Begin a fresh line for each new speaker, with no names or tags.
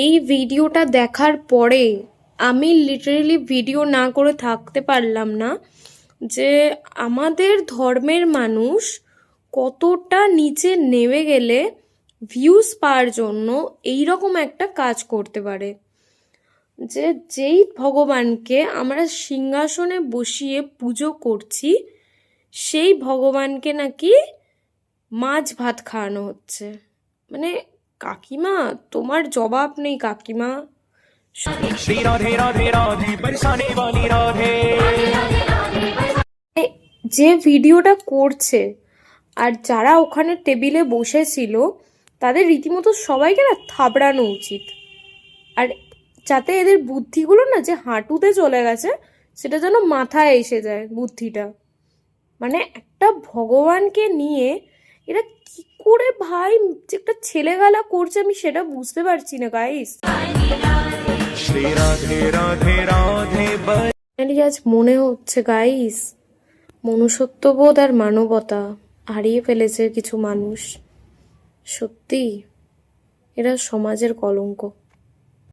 এই ভিডিওটা দেখার পরে আমি লিটারেলি ভিডিও না করে থাকতে পারলাম না যে আমাদের ধর্মের মানুষ কতটা নিচে নেমে গেলে ভিউজ পাওয়ার জন্য এইরকম একটা কাজ করতে পারে। যে যেই ভগবানকে আমরা সিংহাসনে বসিয়ে পুজো করছি সেই ভগবানকে নাকি মাছ ভাত খাওয়ানো হচ্ছে। মানে কাকিমা, তোমার জবাব নেই কাকিমা। যে ভিডিওটা করছে আর যারা ওখানে টেবিলে বসেছিল তাদের রীতিমতো সবাইকে না থাবড়ানো উচিত। আর যাতে এদের বুদ্ধিগুলো না যে হাঁটুতে চলে গেছে সেটা যেন মাথায় এসে যায় বুদ্ধিটা। মানে একটা ভগবানকে নিয়ে এরা কি করে ভাই যে একটা ছেলেগালা করছে আমি সেটা বুঝতে পারছি না গাইস। আজ মনে হচ্ছে গাইস মনুষ্যত্ববোধ আর মানবতা হারিয়ে ফেলেছে কিছু মানুষ। সত্যি এরা সমাজের কলঙ্ক।